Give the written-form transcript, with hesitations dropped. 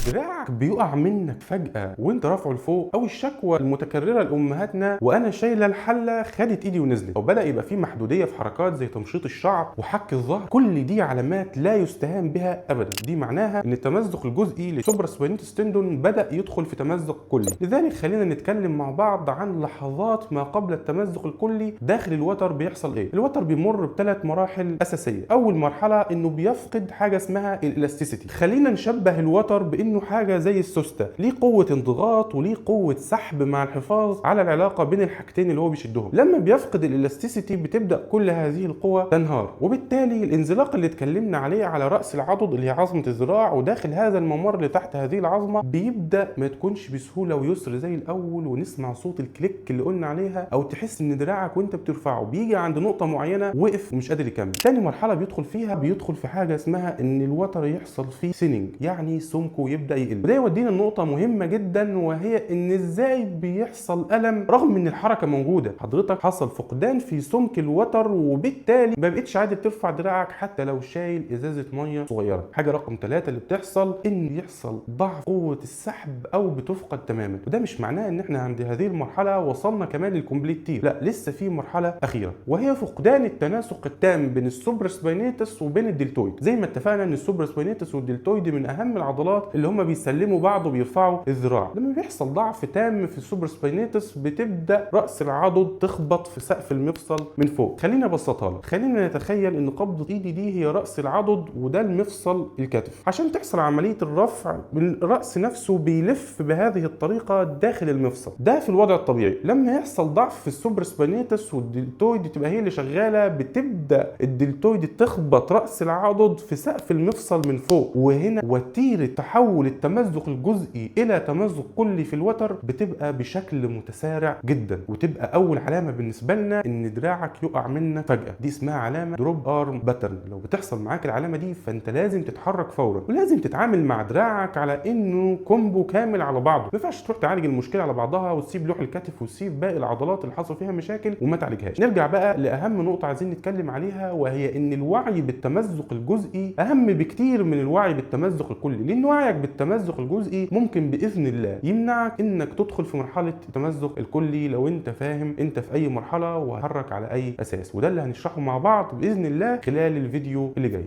دراعك بيقع منك فجأة وانت رافعه لفوق، او الشكوى المتكررة لامهاتنا وانا شايله الحلة خدت ايدي ونزلت، او بدأ يبقى في محدودية في حركات زي تمشيط الشعر وحك الظهر، كل دي علامات لا يستهان بها ابدا. دي معناها ان التمزق الجزئي للسوبرا سباينيتس تندون بدأ يدخل في تمزق كلي. لذلك خلينا نتكلم مع بعض عن لحظات ما قبل التمزق الكلي داخل الوتر. بيحصل ايه؟ الوتر بيمر بثلاث مراحل اساسية. اول مرحلة انه بيفقد حاجة اسمها الالاستيسيتي. خلينا نشبه الوتر بانه حاجه زي السوسته، ليه قوه انضغاط وليه قوه سحب مع الحفاظ على العلاقه بين الحاجتين اللي هو بيشدهم. لما بيفقد الالاستيسيتي بتبدا كل هذه القوى تنهار، وبالتالي الانزلاق اللي اتكلمنا عليه على راس العضد اللي هي عظمه الذراع وداخل هذا الممر اللي تحت هذه العظمه بيبدا ما تكونش بسهوله ويسر زي الاول، ونسمع صوت الكليك اللي قلنا عليها، او تحس ان دراعك وانت بترفعه بيجي عند نقطه معينه وقف ومش قادر يكمل. تاني مرحله بيدخل في حاجه اسمها ان الوتر يحصل فيه سيننج، يعني سمكه يبدا يقل. وده يودينا لنقطه مهمه جدا، وهي ان ازاي بيحصل الم رغم ان الحركه موجوده. حضرتك حصل فقدان في سمك الوتر، وبالتالي ما بقتش قادر ترفع دراعك حتى لو شايل ازازه ميه صغيره. حاجه رقم 3 اللي بتحصل ان يحصل ضعف قوه السحب او بتفقد تماما. وده مش معناه ان احنا عند هذه المرحله وصلنا كمان للكومبليت تير، لا، لسه في مرحله اخيره، وهي فقدان التناسق التام بين السوبرا سباينيتس وبين الدلتويد. زي ما اتفقنا ان السوبرا سباينيتس والدلتويد من اهم العضلات اللي هم بيسلموا بعض وبيرفعوا الذراع. لما بيحصل ضعف تام في السوبرا سباينيتس بتبدا راس العضد تخبط في سقف المفصل من فوق. خلينا ابسطها لك. خلينا نتخيل ان قبضه ايدي دي هي راس العضد وده المفصل الكتف. عشان تحصل عمليه الرفع الراس نفسه بيلف بهذه الطريقه داخل المفصل. ده في الوضع الطبيعي. لما يحصل ضعف في السوبرا سباينيتس والدلتويد تبقى هي اللي شغاله، بتبدا الدلتويد تخبط راس العضد في سقف المفصل من فوق. وهنا وتيره تحول التمزق الجزئي الى تمزق كلي في الوتر بتبقى بشكل متسارع جدا، وتبقى اول علامه بالنسبه لنا ان دراعك يقع منك فجاه. دي اسمها علامه دروب ارم باترن. لو بتحصل معاك العلامه دي فانت لازم تتحرك فورا، ولازم تتعامل مع دراعك على انه كومبو كامل على بعضه. ما ينفعش تروح تعالج المشكله على بعضها وتسيب لوح الكتف وتسيب باقي العضلات اللي حصل فيها مشاكل وما تعالجهاش. نرجع بقى لاهم نقطه عايزين نتكلم عليها، وهي ان الوعي بالتمزق الجزئي اهم بكتير من الوعي بالتمزق الكلي، لان وعيك بالتمزق الجزئي ممكن باذن الله يمنعك انك تدخل في مرحله التمزق الكلي لو انت فاهم انت في اي مرحله وهتحرك على اي اساس. وده اللي هنشرحه مع بعض باذن الله خلال الفيديو اللي جاي.